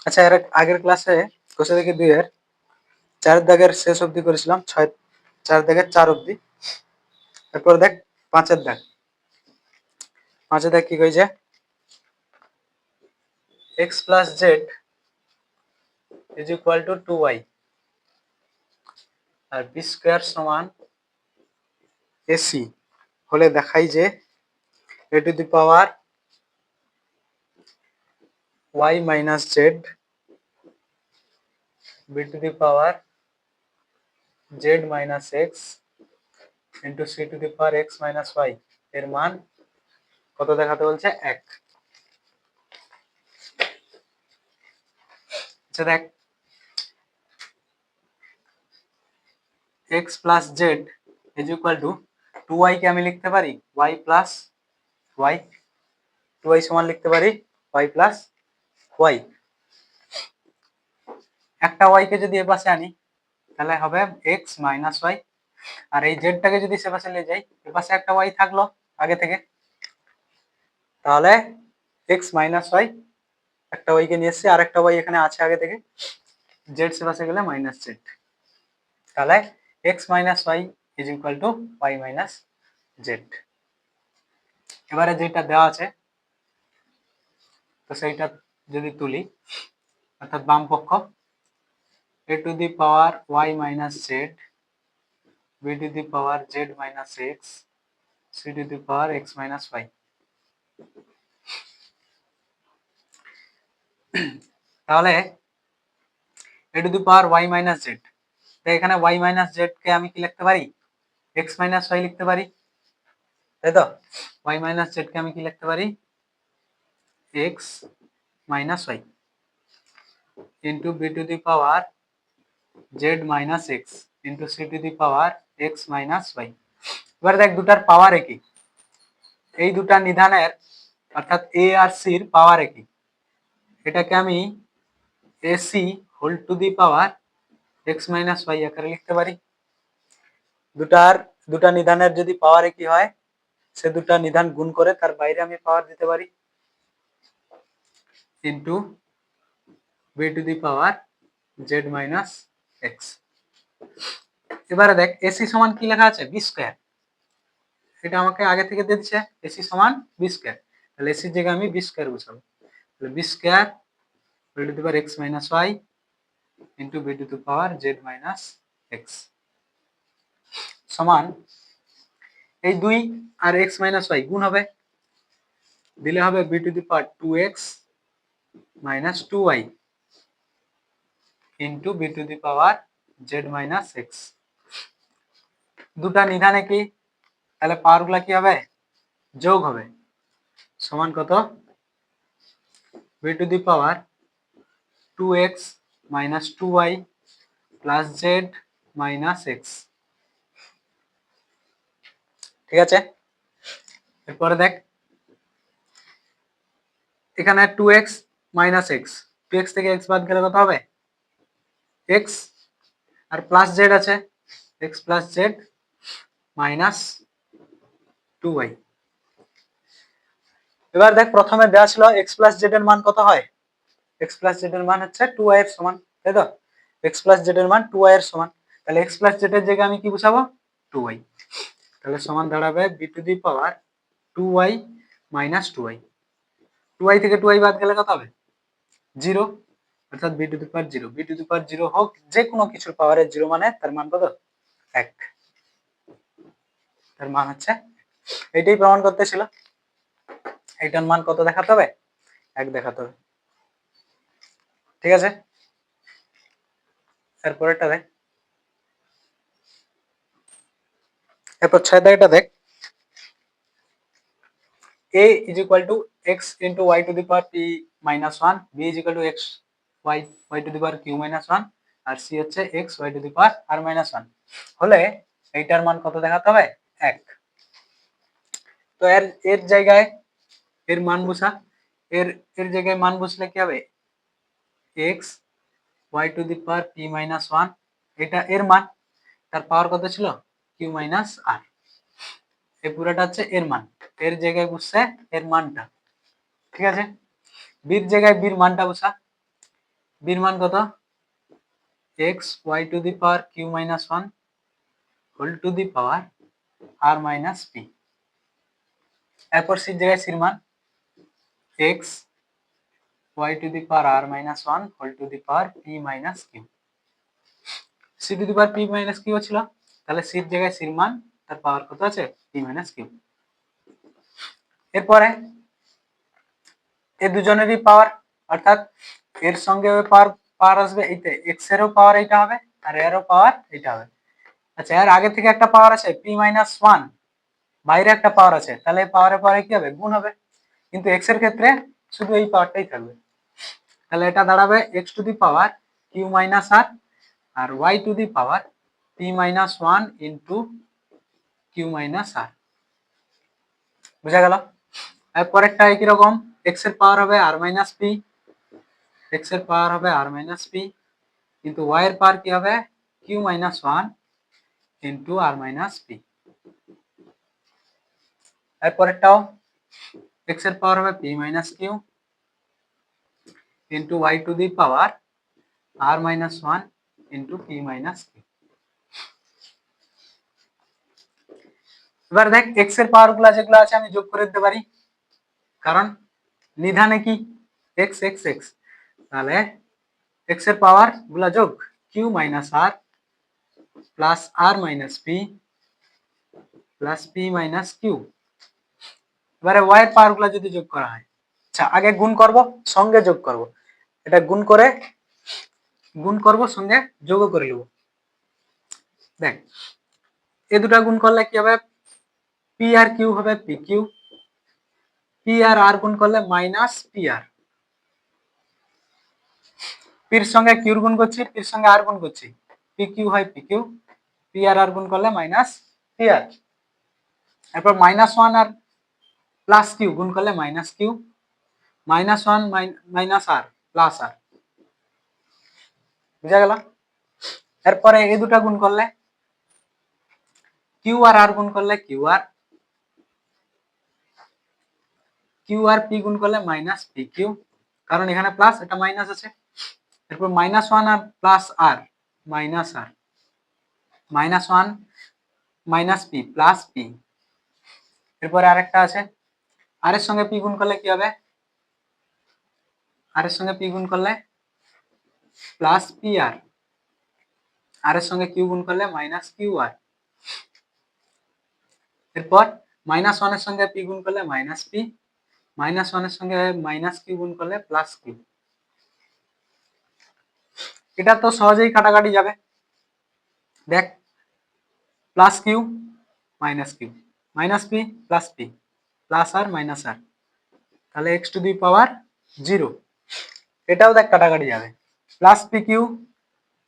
আচ্ছা, এর আগের ক্লাসে কোষে থেকে 2 এর 4 দাগের শেষ অবধি করেছিলাম, 4 দাগের 4 অবধি। এরপর দেখ 5 এর দাগ। 5 এর দাগ কি কইছে? x plus z is equal to 2y আর b স্কয়ার সমান ac হলে দেখাই যে a to the power y minus z b to the power z minus x into c to the power x minus y এর মান কত দেখাতে বলছে? 1। আচ্ছা দেখ, x plus z is equal to 2y কে আমি লিখতে পারি y plus y, 2y সমান লিখতে পারি y plus y। একটা y কে যদি এ পাশে আনি তাহলে হবে x minus y, আর এই z টাকে যদি সে পাশে নিয়ে যাই, এ পাশে একটা y থাকলো আগে থেকে, তাহলে x minus y, একটা y কে নিয়ে এসেছি আর একটা y এখানে আছে আগে থেকে, z সে পাশে গেলে মাইনাস z, তাহলে x minus y is equal to y minus z। এবারে যেটা দেওয়া আছে তো সেইটা যদি তুলি, অর্থাৎ বাম পক্ষ a to the power y minus z b to the power z minus x c to the power x minus y, তাহলে a to the power y minus z, তো এখানে y minus z কে আমি কি লিখতে পারি? x minus y লিখতে পারি, তাই তো? y minus z কে আমি কি লিখতে পারি? x minus y into b to the power z minus x into c to the power x minus y। এবার দেখ দুটার পাওয়ার একই, এই দুটা নিধানের অর্থাৎ a আর c এর পাওয়ার একই, এটাকে আমি ac whole to the power x minus y আকারে লিখতে পারি। দুটা নিধানের যদি পাওয়ার একই হয়, সে দুটা নিধান গুণ করে তার বাইরে আমি পাওয়ার দিতে পারি, into b to the power z minus x। এবারে দেখ ac সমান কি লেখা আছে? b স্কয়ার, এটা আমাকে আগে থেকে দিয়ে দিচ্ছে ac সমান b স্কয়ার, তাহলে ac এর জায়গায় আমি b স্কয়ার বসাবো, তাহলে b square b to the power x minus y into b to the power z minus x সমান এই 2 আর x minus y গুণ হবে, দিলে হবে b to the power 2x minus 2y into b to the power z minus x। দুটা নিধানে কি, তাহলে পাওয়ার গুলা কি হবে? যোগ হবে, সমান কত? b to the power 2x minus 2y plus z minus x। ঠিক আছে, এরপরে দেখ এখানে 2x minus x, 2x থেকে x বাদ গেলে কত হবে? x আর প্লাস z আছে, x plus z minus 2y। এবার দেখ প্রথমে দেওয়া ছিল x plus z এর মান কত হয়? x plus z এর মান হচ্ছে 2y এর সমান, তাই তো? x plus z এর মান 2y এর সমান, তাহলে x plus z এর জায়গায় আমি কি বসাবো? 2y, তাহলে সমান দাঁড়াবে b to the power 2y minus 2y, 2y থেকে 2y বাদ গেলে কত হবে? 0, অর্থাৎ b to the power 0, b to the power 0 হোক যে কোনো কিছুর পাওয়ারের 0 মানে তার মান কত? 1, তার মান হচ্ছে, এটাই প্রমাণ করতে ছিল, এইটার মান কত দেখাতে হবে? 1 দেখাতে হবে। ঠিক আছে, এরপরেরটা দেখ, এরপর 6 দাগটা দেখ, a is equal to x into y to the power p minus 1, b is equal to x y to the power q minus 1 R c হচ্ছে x y to the power r minus 1 হলে এইটার মান কত দেখাতে হবে? 1। তো এর জায়গায় এর মান বসা, এর জায়গায় মান বসলে কি হবে? x y to the power p minus 1, এটা এর মান, তার পাওয়ার কত ছিল? q minus r, এই পুরোটা হচ্ছে এর মান, এর জায়গায় বসছে এর মানটা। ঠিক আছে, বির জায়গায় বির মানটা বসা, বির মান কত, x y to the power q minus one whole to the power r minus p. এরপর সির জায়গায় সির মান x y to the power r minus one whole to the power p minus q. C to the power p minus q ছিল, তাহলে সির জায়গায় সির মান তার পাওয়ার কত আছে, পি মাইনাস কিউ। এরপরে এই দুজনেরই পাওয়ার, অর্থাৎ এর সঙ্গে পাওয়ার পাওয়ার আসবে এইতে, এক্স এরও পাওয়ার এইটা হবে আর এরও পাওয়ার এইটা হবে। আচ্ছা, এর আগে থেকে একটা পাওয়ার আছে পি মাইনাস ওয়ান, বাইরে একটা পাওয়ার আছে, তাহলে পাওয়ারে পাওয়ারে কি হবে, গুণ হবে। কিন্তু এক্স এর ক্ষেত্রে শুধু এই পাওয়ারটাই থাকবে, তাহলে এটা দাঁড়াবে x to the power q minus r, আর y to the power p minus one into q minus r. বুঝা গেল? এরপরেরটা একই রকম, এক্স এর পাওয়ার হবে আর মাইনাস পি, এক্স এর পাওয়ার হবে আর মাইনাস পি, কিন্তু ওয়াই এর পাওয়ার কি হবে, q minus one into r minus p. এরপরেরটাও এক্স এর পাওয়ার হবে p minus q into y to the power r minus one into p minus q. এবার দেখ এক্স এর পাওয়ার গুলা যেগুলো আছে আমি যোগ করে দিতে পারি, কারণ নিধানে কি এক্স এক্স এক্স, তাহলে এক্স এর পাওয়ার গুলা যোগ q minus r plus r minus p plus p minus q. এবারে ওয়াই এর পাওয়ার গুলা যদি যোগ করা হয়, আচ্ছা আগে গুণ করব সঙ্গে যোগ করব, এটা গুণ করব সঙ্গে যোগও করে নেব। দেখ এই দুটা গুণ করলে কি হবে, পি আর কিউ হবে পি কিউ, পি আর গুণ করলে মাইনাস পি আর, পির সঙ্গে কিউর গুণ করছি, পির সঙ্গে আর গুণ করছি, পি কিউ হয় পি কিউ, পি আর গুণ করলে মাইনাস পি আর। এরপর minus one r plus q গুণ করলে minus q, minus one minus r plus r. বুঝা গেল? এরপরে এই দুটা গুণ করলে কিউ আর গুণ করলে কিউ আর পি গুণ করলে মাইনাস পি কিউ, কারণ এখানে প্লাস এটা মাইনাস আছে। এরপর minus one r plus r minus r, minus one minus p plus p. এরপরে আরেকটা আছে, আর এর সঙ্গে পি গুণ করলে কি হবে, আর এর সঙ্গে পি গুণ করলে প্লাস পি আর এর সঙ্গে কিউ গুণ করলে মাইনাস কিউ আর। এরপর মাইনাস ওয়ান এর সঙ্গে পি গুণ করলে মাইনাস পি, মাইনাস ওয়ান এর সঙ্গে মাইনাস কিউ গুণ করলে প্লাস কিউ। এটা তো সহজেই কাটাকাটি যাবে। দেখ plus q minus q minus p plus r minus r, তাহলে x to the power zero. এটাও দেখ কাটাকাটি যাবে, plus p q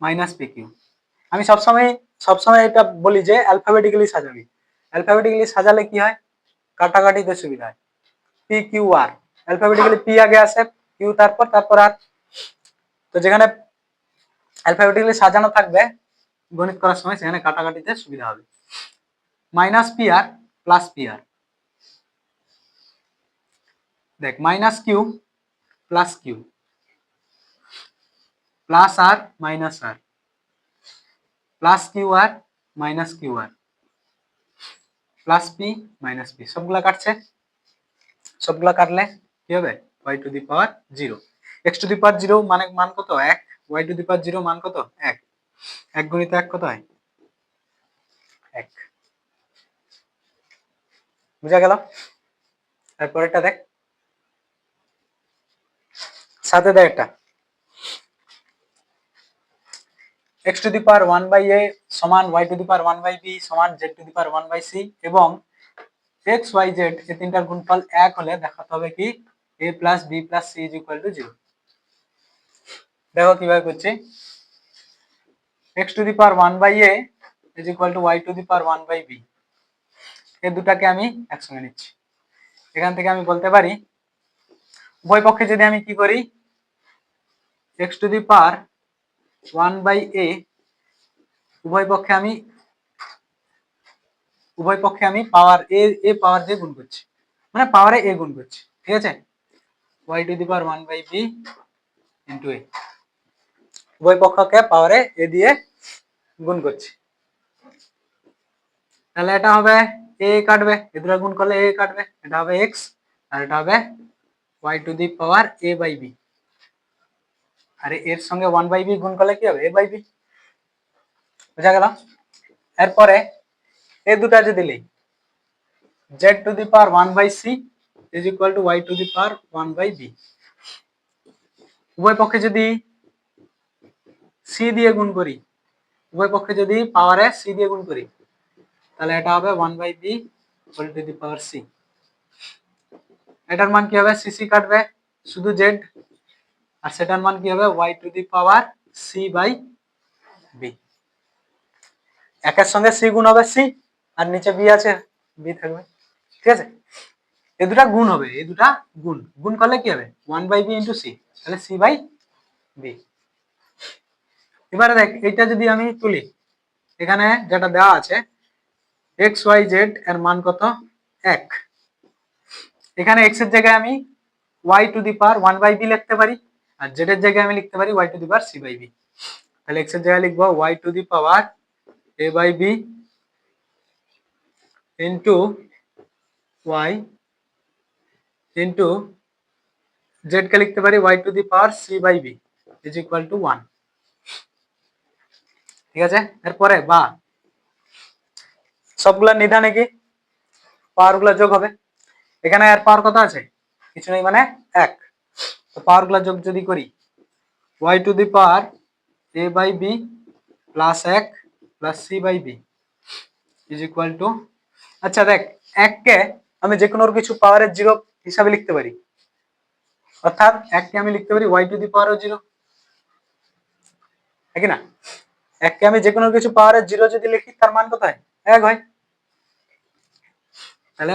minus p q. আমি সবসময় এটা বলি যে অ্যালফাবেটিক্যালি সাজাবি, অ্যালফাবেটিক্যালি সাজালে কি হয়, কাটাকাটিতে সুবিধা হয়। P Q R, alphabetically P আগে আসে, কিউ তারপর আর, তো যেখানে অ্যালফাবেটিক্যালি সাজানো থাকবে গণিত করার সময় সেখানে কাটাকাটিতে সুবিধা হবে। Minus p r plus p r, দেখ minus q plus q plus r minus r plus q r minus q r plus p minus p, সবগুলা কাটছে, সবগুলা কাটলে কি হবে, y to the power zero. X to the power zero মানে মান কত, এক, y to the power zero মান কত, এক, এক গুণিত এক কত হয়, এক। বুঝা গেল? তারপরেরটা দেখ, সাথে দেখ একটা x to the power 1 by a সমান y to the power 1 by b সমান z to the power 1 by c, এবং x y z এই তিনটার গুণফল এক হলে দেখাতে হবে কি a plus b plus c is equal to 0। দেখো কিভাবে করছি, x to the power 1 by a is equal to y to the power 1 by b, এই দুটাকে আমি একসঙ্গে নিচ্ছি। এখান থেকে আমি বলতে পারি উভয় পক্ষে যদি আমি কি করি, x to the power 1 by a উভয় পক্ষে আমি পাওয়ার এ পাওয়ার দিয়ে গুণ করছি, মানে পাওয়ারে এ গুণ করছি, ঠিক আছে, y to the power 1 by b into a। উভয় পক্ষকে পাওয়ারে এ দিয়ে গুণ করছি, তাহলে এটা হবে এ কাটবে, এ দুটো গুণ করলে এ কাটবে, এটা হবে এক্স আর এটা হবে y to the power a by b, আর এর সঙ্গে 1/b গুণ করলে কি হবে, এ বাই বি। বুঝা গেল? এরপরে এই দুটা যদি লিখ, z to the power 1/c is equal to y to the power 1/b, উভয় পক্ষে যদি c দিয়ে গুণ করি, উভয় পক্ষে যদি পাওয়ারে c দিয়ে গুণ করি, তাহলে এটা হবে 1/b whole to the power c। এটার মান কি হবে, c কাটবে, শুধু z, আর সেটার মান কি হবে, y to the power c by b। একের সঙ্গে c গুণ হবে c, আর নিচে b আছে, b থাকবে, ঠিক আছে? এই দুটা গুণ হবে, এই দুটা গুণ, গুণ করলে কি হবে, 1/b ইন্টু c, তাহলে c বাই b। এবারে দেখ, এটা যদি আমি তুলি, এখানে যেটা দেওয়া আছে এক্স ওয়াই জেড এর মান কত, 1, এখানে এক্স এর জায়গায় আমি Y to the power 1/b লিখতে পারি, আর জেড এর জায়গায় আমি লিখতে পারি y to the power c by b। তাহলে এক্স এর জায়গায় লিখবো y to the power a by b into y into z কে লিখতে পারি y to the power c by b is equal to 1। ঠিক আছে? এরপরে বা সবগুলা নিধানে কি পাওয়ার গুলা যোগ হবে, এখানে আর পাওয়ার কত আছে, কিছু নেই, মানে 1, তো পাওয়ার গুলা যোগ যদি করি, y to the power a by b plus 1 plus c by b is equal to, আচ্ছা দেখ, 1 কে আমি যে কোনো কিছু পাওয়ারের 0 হিসাবে লিখতে পারি, অর্থাৎ 1 কে আমি লিখতে পারি y টু দি পাওয়ার 0, ঠিক না? 1 কে আমি যে কোনো কিছু পাওয়ারের 0 যদি লিখি, তার মান কত হয়, 1 হয়, তাহলে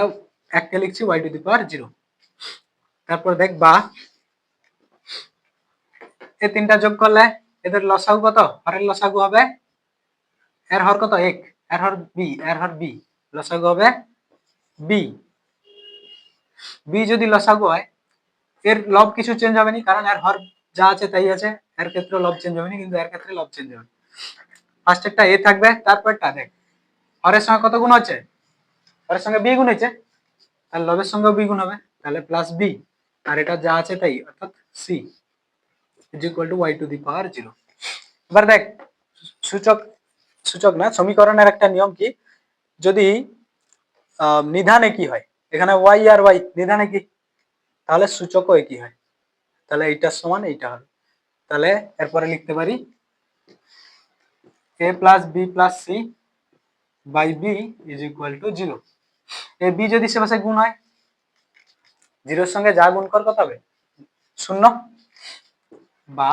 1 কে লিখছি y টু দি পাওয়ার 0। তারপর দেখ বা এই তিনটা যোগ করলে এদের লসাগু কত, হরের লসাগু হবে, এর হর কত 1, এর হর b, এর হর b, লসাগু হবে b। b যদি লসাগু হয়, এর লব কিছু চেঞ্জ হবে না, কারণ এর হর যা আছে তাই আছে, এর ক্ষেত্রে লব চেঞ্জ হবে না, কিন্তু এর ক্ষেত্রে লব চেঞ্জ হবে। ফার্স্ট একটা a থাকবে, তারপরটা দেখ হরের সঙ্গে কত গুণ হচ্ছে, হরের সঙ্গে b গুণ হচ্ছে, তাহলে লবের সঙ্গেও b গুণ হবে, তাহলে প্লাস b, আর এটা যা আছে তাই, অর্থাৎ c is equal to y to the power 0। এবার দেখ, সূচক, সূচক না, সমীকরণের একটা নিয়ম কি, যদি নিধানে কি হয়, এখানে y আর y নিধানে কি, তাহলে সূচকও একই হয়, তাহলে এইটার সমান এইটা হবে, তাহলে এরপরে লিখতে পারি a plus b plus c by b is equal to 0। এ b যদি সে পাশে গুণ হয়, 0 এর সঙ্গে যা গুণ কর কত হবে, 0, বা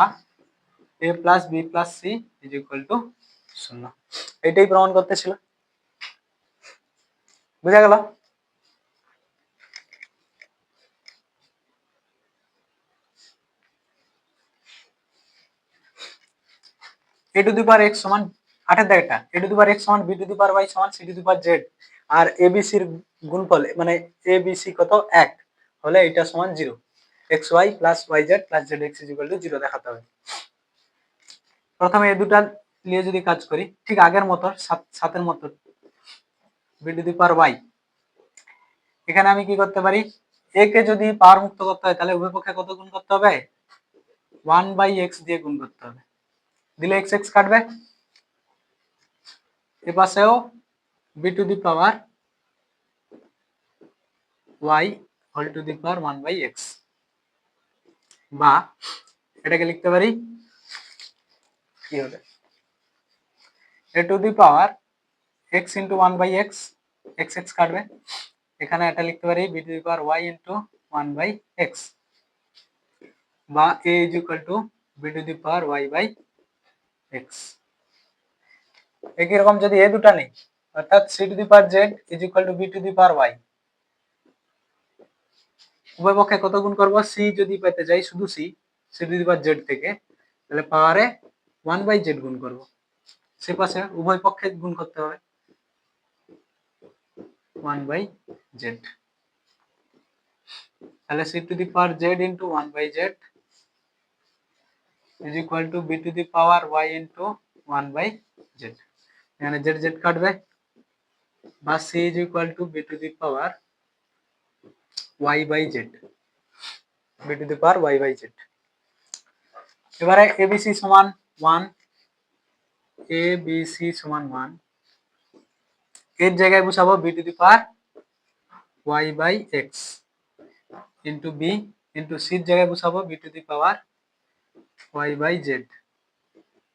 a plus b plus c is equal to 0। এটাই প্রমাণ করতে ছিল। বুঝা গেল? a to the power x সমান 8 এর দাগেরটা, a to the power x সমান b to the power y সমান c to the power z, আর abc এর গুণফল মানে abc কত 1 হলে এটা সমান 0, xy plus yz plus zx is equal to 0 দেখাতে হবে। প্রথমে এই দুটা নিয়ে যদি কাজ করি, ঠিক আগের মতো, সাতের মতো, b to the power y, এখানে আমি কি করতে পারি, a কে যদি পাওয়ার মুক্ত করতে হয়, তাহলে উভয় পক্ষে কত গুণ করতে হবে, 1/x দিয়ে গুণ করতে হবে, দিলে x x কাটবে, এ পাশেও b to the power y whole to the power 1/x, বা এটাকে লিখতে পারি কি হবে, a to the power x into 1/x, x x কাটবে, এখানে এটা লিখতে পারি b to the power y into 1/x, বা a is equal to b to the power y by x। একই রকম যদি এই দুটা নেই, অর্থাৎ c to the power z is equal to b to the power y, উভয় পক্ষে কত গুণ করব, c যদি পেতে যাই শুধু c, c to the power z থেকে, তাহলে পাওয়ারে 1/z গুণ করব, সে পাশে উভয় পক্ষে গুণ করতে হবে 1/z, তাহলে c to the power z into 1/z is equal to b to the power y into 1/z। এখানে জেড জেড কাটবে, বা c is equal to b to the power y/z, b to the power y/z। এবারে ABC সমান 1, ABC সমান 1, এর জায়গায় বসাবো b to the power y/x into b into সির জায়গায় বসাবো b to the power y/z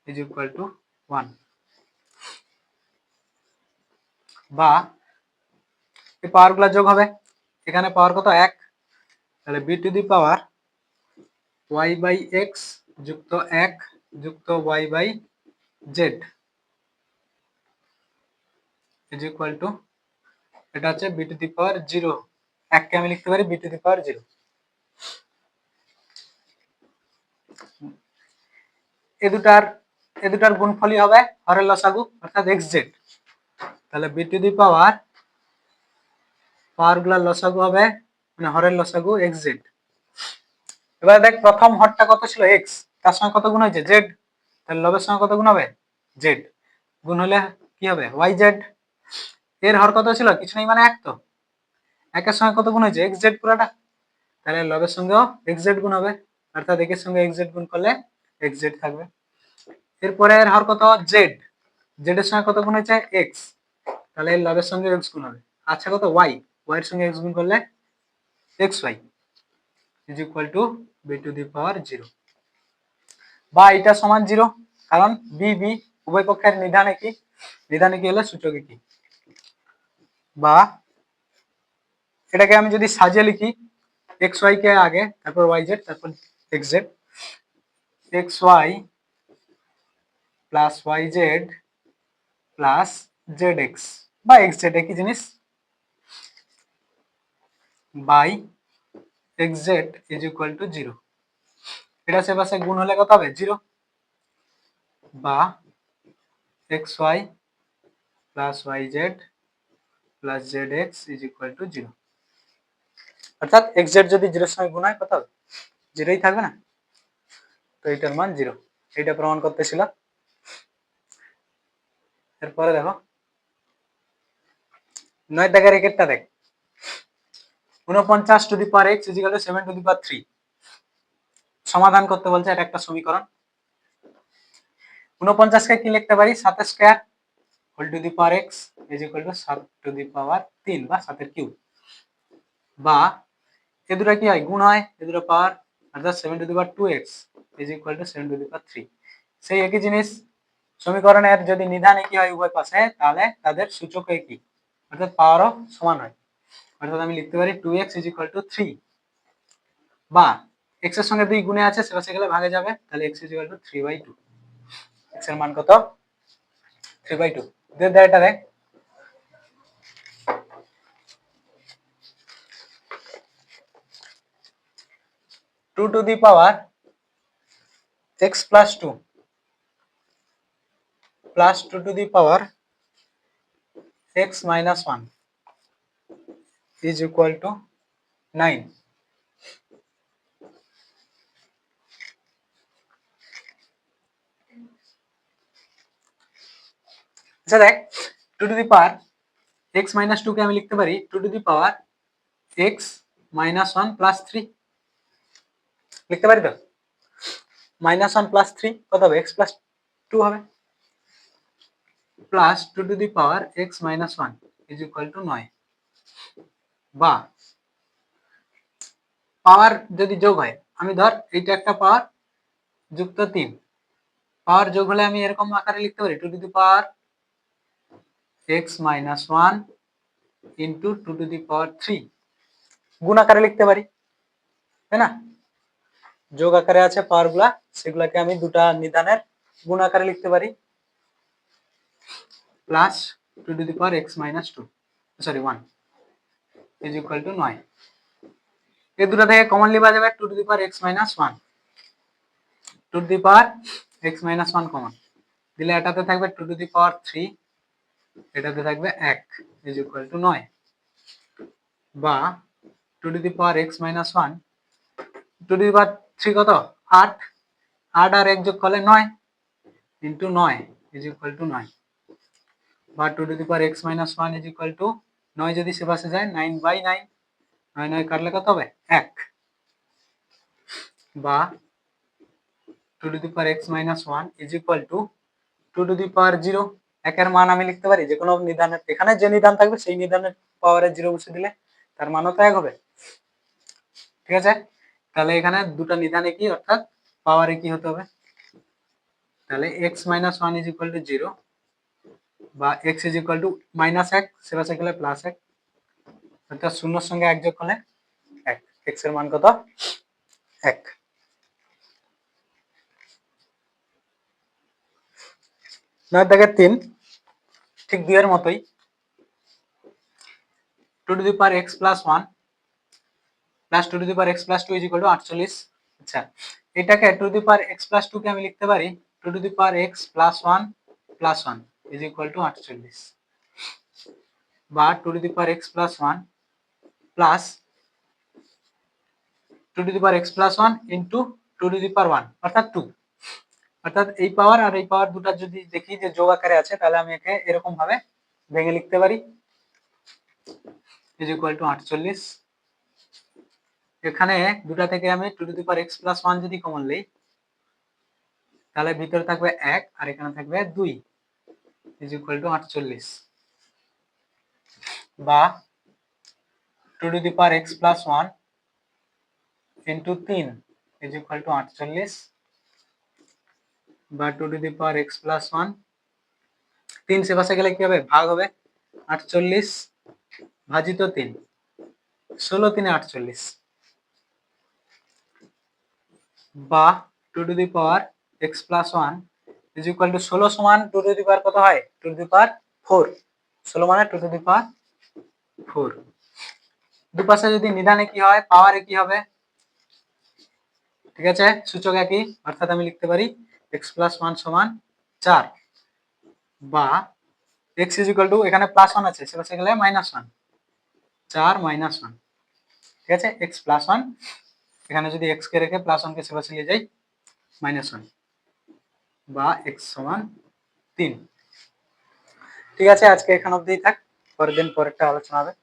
is equal to 1, বা এই পাওয়ারগুলো যোগ হবে, এখানে পাওয়ার কত 1, তাহলে B to the power y/x যুক্ত 1 যুক্ত y/z ইজ ইকুয়াল টু, এটা হচ্ছে বি টু দি পাওয়ার 0, 1 কে আমি লিখতে পারি বি টু দি পাওয়ার 0। এ দুটার গুণফলই হবে হরের লসাগু অর্থাৎ xz। তাহলে বি টু দি পাওয়ারগুলোর লসাগু হবে, মানে হরের লসাগু xz। এবার দেখ প্রথম হরটা কত ছিল x, তার সঙ্গে কত গুণ হয়েছে z, তাহলে লবের সঙ্গে কত গুণ হবে z, গুণ হলে কি হবে yz। এর হর কত ছিল, কিছু নেই মানে 1, তো 1 এর সঙ্গে কত গুণ হয়েছে xz পুরাটা, তাহলে লবের সঙ্গেও xz গুণ হবে, অর্থাৎ একের সঙ্গে xz গুণ করলে xz থাকবে। এরপরে এর হর কত z, z এর সঙ্গে কত গুণ হয়েছে x, তাহলে এর লবের সঙ্গে x গুণ হবে। আচ্ছা কত y, y এর সঙ্গে x গুণ করলে xy is equal to b to the power 0, বা এটা সমান 0, কারণ বি বি উভয় পক্ষের নিধানে কি, নিধানে কি হলে সূচকে কি। বা এটাকে আমি যদি সাজিয়ে লিখি, xy কে আগে, তারপর yz, তারপর xz, xy plus yz plus zx বা xz একই জিনিস, by xz is equal to 0। এটা সেপাশে গুণ হলে কত হবে 0, বা xy plus yz plus zx is equal to 0। অর্থাৎ xz যদি 0 এর সঙ্গে গুণ হয় কত হবে, 0ই থাকবে না, তো এটার মান 0। এটা প্রমাণ করতেছিল। এরপরে দেখো 9 দাগের একেরটা দেখ, 49 to the power x is equal to 7 to the power 3 সমাধান করতে বলছে। এটা একটা সমীকরণ। 49 কে কি লিখতে পারি 7 square whole to the power x is equal to 7 to the power 3 বা 7 এর কিউব, বা এ দুটো কি হয় গুণ হয়, এ দুটো পাওয়ার, অর্থাৎ 7 to the power 2x is equal to 7 to the power 3। সেই একই জিনিস সমীকরণের যদি নিধান একই হয় উভয় পাশে, তাহলে তাদের সূচক একই, অর্থাৎ পাওয়ারও সমান হয়। অর্থাৎ আমি লিখতে পারি 2x ইজ ইকুয়াল টু 3, বা x এর সঙ্গে 2 গুণে আছে, সেটা গেলে ভাগে যাবে, তাহলে x is equal two 3/2। x এর মান কত 3/2। এটা দেখ 2 to the power x plus 2 plus 2 to the power x minus 1 is equal two 9। আচ্ছা দেখ 2 to the power x minus 2 কে আমি লিখতে পারি 2 to the power x minus 1 plus 3 লিখতে পারি। তো মাইনাস 1 প্লাস 3 কত হবে x প্লাস 2 হবে, plus 2 to the power x minus 1 is equal two 9। বা পাওয়ার যদি যোগ হয়, আমি ধর এইটা একটা পাওয়ার যুক্ত 3, পাওয়ার যোগ হলে আমি এরকম আকারে লিখতে পারি 2 to the power x minus 1 into 2 to the power 3 গুণ আকারে লিখতে পারি, তাই না। যোগ আকারে আছে পাওয়ার গুলা, সেগুলাকে আমি দুটা নিধানের গুণ আকারে লিখতে পারি, plus 2 to the power x minus 2 sorry 1 is equal two 9। এই দুটো থেকে কমন লিখা যাবে 2 to the power x minus 1, 2 to the power x minus 1 common দিলে এটাতে থাকবে 2 টু দি পাওয়ার 3, এটাতে থাকবে 1 ইজ ইকুয়াল টু 9। বা 2 to the power x minus 1, 2 to the power 3 কত 8, 8 আর 1 যোগ করলে 9 ইন্টু 9 ইজ ইকুয়াল টু 9, বা 2 to the power x minus 1 is equal two 9 যদি সে পাশে যায় 9/9, 9 9 কাটলে কত হবে 1, বা 2 to the power x minus 1 is equal to 2 to the power 0। একের মান আমি লিখতে পারি যে কোনো নিদানের, এখানে যে নিদান থাকবে সেই নিদানের পাওয়ারে 0 বসে দিলে তার মানও তো 1 হবে। ঠিক আছে, তাহলে এখানে দুটো নিদানে কি অর্থাৎ পাওয়ারে কি হতে হবে, তাহলে x minus 1 is equal to 0, বা x is equal two minus 1 সে পাশে গেলে প্লাস 1, অর্থাৎ শূন্যর সঙ্গে 1 যোগ করলে 1, x এর মান কত 1। 9 দাগের 3 ঠিক 2 এর মতোই, 2 to the power x plus 1 plus 2 to the power x plus 2 is equal two 48। আচ্ছা, এটাকে 2 to the power x plus 2 কে আমি লিখতে পারি 2 to the power x plus 1 plus 1 is equal two 48, বা 2 to the power x plus 1 plus 2 to the power x plus 1 into 2 to the power 1 অর্থাৎ 2, অর্থাৎ এই পাওয়ার আর এই পাওয়ার দুটো যদি দেখি যে যোগ আকারে আছে তাহলে আমি একে এরকম ভাবে ভেঙে লিখতে পারি ইজ ইকুয়াল টু 48। এখানে দুটা থেকে আমি 2 to the power x plus 1 যদি কমন লই তাহলে ভিতরে থাকবে 1 আর এখানে থাকবে 2 ইজ ইকুয়াল টু 48, বা 2 to the power x plus 1 into 3 is equal two 48, বা 2 to the power x plus 1, 3 সে পাশে গেলে কি হবে ভাগ হবে, 48 ভাজিত 3, 16 3 48, বা 2 to the power x plus 1 is equal two 16 সমান 2 টু দি পাওয়ার কত হয় 2 টু দি পাওয়ার 4, 16 মানে 2 টু দি পাওয়ার 4। দুপাশে যদি নিদানে কি হয় পাওয়ারে কি হবে, ঠিক আছে, সূচক একই, অর্থাৎ আমি লিখতে পারি x প্লাস 1 সমান 4, বা x ইজ ইকুয়াল টু এখানে প্লাস 1 আছে সে পাশে গেলে মাইনাস 1, 4 মাইনাস 1, ঠিক আছে, x প্লাস 1 এখানে যদি x কে রেখে প্লাস 1 কে সে পাশে নিয়ে যাই মাইনাস 1, বা x সমান 3। ঠিক আছে, আজকে এখান অবধিই থাক, পরের দিন পরেরটা আলোচনা হবে।